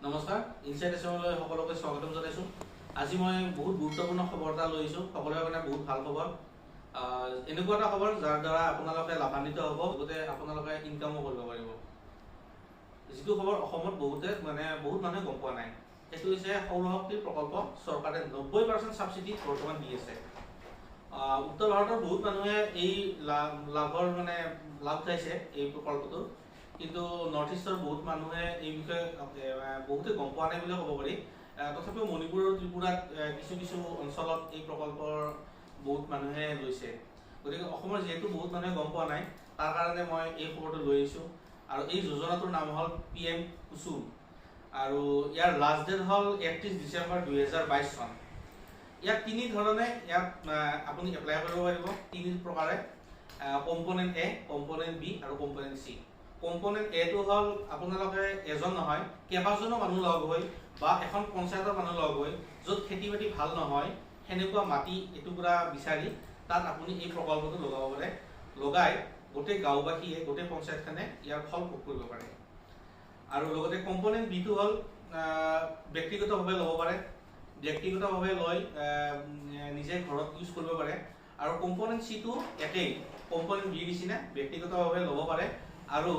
নমস্কাৰ ইনসাইড এছএমলৈ সকলোকে স্বাগতম জনাইছো। আজি মই বহুত গুৰুত্বপূৰ্ণ খবৰ এটা লৈ আহিছো, সকলোৰে কাৰণে বহুত ভাল খবৰ। এনেকুৱা এটা খবৰ যাৰ দ্বাৰা আপোনালোকে লাভান্বিত হ'ব, লগতে আপোনালোকে ইনকামো কৰিব পাৰিব। যিটো খবৰ অসমত বহুত মানুহে গম পোৱা নাই, সেইটো হৈছে সৌৰ শক্তি প্ৰকল্প চৰকাৰে 90% সাবসিডি বৰ্তমান দি আছে। উত্তৰ ভাৰতৰ বহুত মানুহে এই লাভৰ লাভ উঠাইছে এই প্ৰকল্পটো, কিন্তু নৰ্থ ইষ্টৰ বহুত মানুহে এই বিষয়ে বহুতে গম পোৱা নাই বুলি ক'ব পাৰি। তথাপিও মণিপুৰ আৰু ত্ৰিপুৰাত কিছু অঞ্চলত এই প্ৰকল্পৰ বহুত মানুহে লৈছে। গতিকে অসমৰ যেহেতু বহুত মানুহে গম পোৱা নাই, তাৰ কাৰণে মই এই খবৰটো লৈ আহিছোঁ। আৰু এই যোজনাটোৰ নাম হ'ল PM কুসুম, আৰু ইয়াৰ লাষ্ট ডেট হ'ল 31 ডিচেম্বৰ 2022 চন। ইয়াক তিনি ধৰণে আপুনি এপ্লাই কৰিব পাৰিব, তিনি প্ৰকাৰে: কম্পোনেন্ট A, কম্পোনেন্ট B আৰু কম্পোনেন্ট C। কম্পোনেন্ট এটো হ'ল আপোনালোকে এজন নহয় কেইবাজনো মানুহ লগ হৈ বা এখন পঞ্চায়তৰ মানুহ লগ হৈ য'ত খেতি বাতি ভাল নহয় সেনেকুৱা মাটি এটুকুৰা বিচাৰি তাত আপুনি এই প্ৰকল্পটো লগাব পাৰে। লগাই গোটেই গাঁওবাসীয়ে গোটেই পঞ্চায়তখনে ইয়াৰ ফল ভোগ কৰিব পাৰে। আৰু লগতে কম্পোনেন্ট বিটো হ'ল ব্যক্তিগতভাৱে ল'ব পাৰে, ব্যক্তিগতভাৱে লৈ নিজে ঘৰত ইউজ কৰিব পাৰে। আৰু কম্পোনেন্ট সিটো একেই, কম্পোনেন্ট বিৰ নিচিনা ব্যক্তিগতভাৱে ল'ব পাৰে আৰু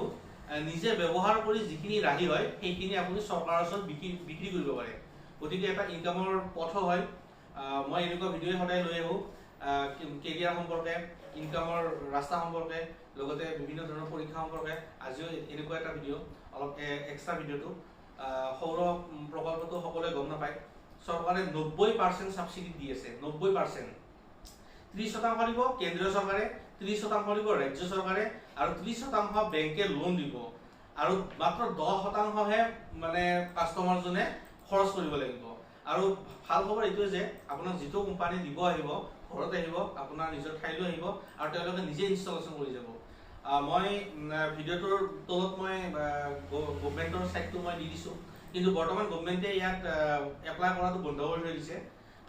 নিজে ব্যৱহাৰ কৰি যিখিনি ৰাহি হয় সেইখিনি আপুনি চৰকাৰৰ ওচৰত বিক্ৰী কৰিব পাৰে। গতিকে এটা ইনকামৰ পথো হয়। মই এনেকুৱা ভিডিঅ' সদায় লৈ আহোঁ, কেৰিয়াৰ সম্পৰ্কে, ইনকামৰ ৰাস্তা সম্পৰ্কে, লগতে বিভিন্ন ধৰণৰ পৰীক্ষা সম্পৰ্কে। আজিও এনেকুৱা এটা ভিডিঅ', অলপ এক্সট্ৰা ভিডিঅ'টো। সৌৰ প্ৰকল্পটো সকলোৱে গম নাপায়, চৰকাৰে 90% সাবসিডি দি আছে। 90%, 30% দিব কেন্দ্ৰীয় চৰকাৰে, 30% দিব ৰাজ্য চৰকাৰে, আৰু 30% বেংকে লোন দিব। আৰু মাত্ৰ 10%হে কাষ্টমাৰজনে খৰচ কৰিব লাগিব। আৰু ভাল খবৰ এইটোৱে যে আপোনাক যিটো কোম্পানী দিব আহিব, ঘৰত আহিব, আপোনাৰ নিজৰ ঠাইলৈ আহিব আৰু তেওঁলোকে নিজে ইনষ্টলেশ্যন কৰি যাব। মই ভিডিঅ'টোৰ তলত মই গভৰ্ণমেণ্টৰ ছাইটটো মই দি দিছোঁ, কিন্তু বৰ্তমান গভৰ্ণমেণ্টে ইয়াত এপ্লাই কৰাটো বন্ধ কৰি থৈ দিছে,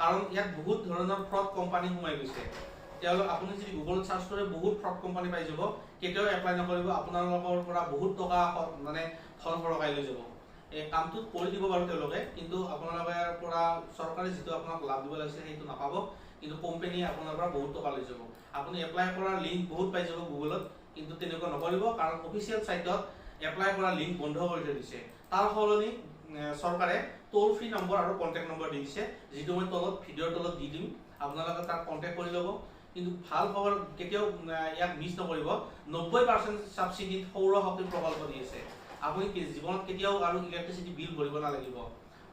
কাৰণ ইয়াত বহুত ধৰণৰ ফ্ৰড কোম্পানী সোমাই গৈছে। আপুনি যদি গুগলত চাৰ্চ কৰে বহুত ফ্ৰড কোম্পানী পাই যাব। কেতিয়াও এপ্লাই নকৰিব, আপোনালোকৰ পৰা বহুত টকা ধন সৰকাই লৈ যাব। এই কামটো কৰি দিব বাৰু তেওঁলোকে, কিন্তু আপোনালোকৰ পৰা চৰকাৰে যিটো আপোনাক লাভ দিব লাগিছে সেইটো নাপাব, কিন্তু কোম্পানীয়ে আপোনাৰ পৰা বহুত টকা লৈ যাব। আপুনি এপ্লাই কৰাৰ লিংক বহুত পাই যাব গুগলত, কিন্তু তেনেকুৱা নকৰিব, কাৰণ অফিচিয়েল ছাইটত এপ্লাই কৰা লিংক বন্ধ কৰি থৈ দিছে। তাৰ সলনি চৰকাৰে টোল ফ্ৰী নম্বৰ আৰু কণ্টেক্ট নম্বৰ দি দিছে, যিটো মই ভিডিঅ'ৰ তলত দি দিম, আপোনালোকে তাত কণ্টেক্ট কৰি ল'ব। কিন্তু ভাল খবৰ, কেতিয়াও ইয়াক মিছ নকৰিব। 90% সাবসিডিত সৌৰ শক্তি প্ৰকল্প দি আছে। আপুনি জীৱনত কেতিয়াও আৰু ইলেক্ট্ৰিচিটি বিল ভৰিব নালাগিব।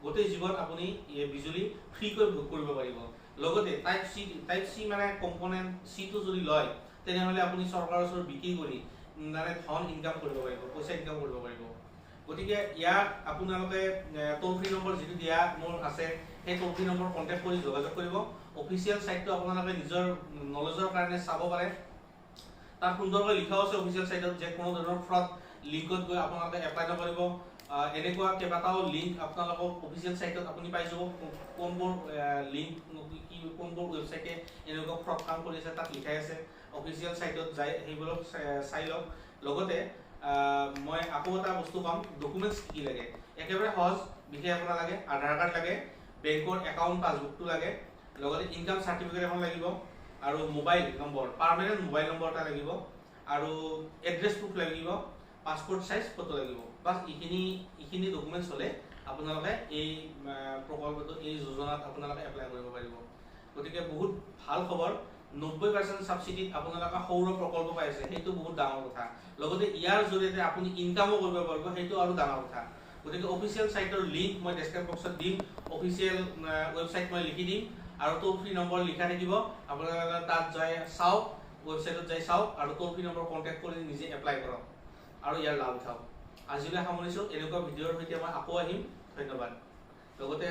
গোটেই জীৱন আপুনি বিজুলী ফ্ৰীকৈ ভোগ কৰিব পাৰিব। লগতে টাইপ চি কম্পোনেন্ট সিটো যদি লয়, তেনেহ'লে আপুনি চৰকাৰৰ ওচৰত বিক্ৰী কৰি ধন ইনকাম কৰিব পাৰিব, পইচা ইনকাম কৰিব পাৰিব। গতিকে ইয়াক আপোনালোকে টোল ফ্ৰী নম্বৰ যিটো দিয়া মোৰ আছে, সেই টোল ফ্ৰী নম্বৰ কণ্টেক্ট কৰি যোগাযোগ কৰিব। অফিচিয়েল ছাইটটো আপোনালোকে নিজৰ নলেজৰ কাৰণে চাব পাৰে। তাত সুন্দৰকৈ লিখাও আছে অফিচিয়েল ছাইটত যে কোনো ধৰণৰ ফ্ৰড লিংকত গৈ আপোনালোকে এপ্লাই নকৰিব। এনেকুৱা কেইবাটাও লিংক আপোনালোকৰ অফিচিয়েল ছাইটত আপুনি পাই যাব, কোনবোৰ লিংক কোনবোৰ ৱেবছাইটে এনেকুৱা ফ্ৰড কাম কৰি আছে তাত লিখাই আছে। অফিচিয়েল ছাইটত যাই সেইবোৰক চাই লওক। লগতে মই আকৌ এটা বস্তু ক'ম, ডকুমেণ্টছ কি লাগে। একেবাৰে সহজ, বিশেষ আপোনাৰ লাগে আধাৰ কাৰ্ড লাগে, বেংকৰ একাউণ্ট পাছবুকটো লাগে, লগতে ইনকাম চাৰ্টিফিকেট এখন লাগিব, আৰু mobile number, permanent mobile number এটা লাগিব, আৰু এড্ৰেছ প্ৰুফ লাগিব, পাছপোৰ্ট সাইজ ফটো লাগিব। বাছ এইখিনি ডকুমেণ্টছ হ'লে আপোনালোকে এই প্ৰকল্পটো, এই যোজনাত আপোনালোকে এপ্লাই কৰিব পাৰিব। গতিকে বহুত ভাল খবৰ, 90% সাবসিডিত আপোনালোকে সৌৰ প্ৰকল্প পাইছে, সেইটো বহুত ডাঙৰ কথা। লগতে ইয়াৰ জৰিয়তে আপুনি ইনকামো কৰিব পাৰিব, সেইটো আৰু ডাঙৰ কথা। গতিকে অফিচিয়েল ছাইটৰ লিংক মই ডেছক্ৰিপশ্যন বক্সত দিম, অফিচিয়েল ৱেবছাইট মই লিখি দিম, আৰু টোল ফ্ৰী নম্বৰ লিখা থাকিব। আপোনালোকে তাত যাই চাওক, ৱেবছাইটত যাই চাওক, আৰু টোল ফ্ৰী নম্বৰ কণ্টেক্ট কৰি নিজে এপ্লাই কৰক আৰু ইয়াৰ লাভ উঠাওক। আজিলৈ সামৰিছোঁ, এনেকুৱা ভিডিঅ'ৰ সৈতে মই আকৌ আহিম। ধন্যবাদ। লগতে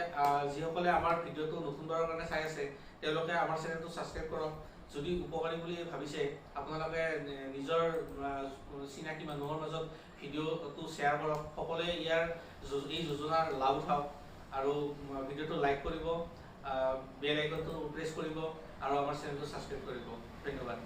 যিসকলে আমাৰ ভিডিঅ'টো নতুনবাৰৰ কাৰণে চাই আছে, তেওঁলোকে আমাৰ চেনেলটো ছাবস্ক্ৰাইব কৰক। যদি উপকাৰী বুলি ভাবিছে, আপোনালোকে নিজৰ চিনাকি মানুহৰ মাজত ভিডিঅ'টো শ্বেয়াৰ কৰক। সকলোৱে এই যোজনাৰ লাভ উঠাওক, আৰু ভিডিঅ'টো লাইক কৰিব, বেল আইকনটো প্ৰেছ কৰিব, আৰু আমাৰ চেনেলটো ছাবস্ক্ৰাইব কৰিব। ধন্যবাদ।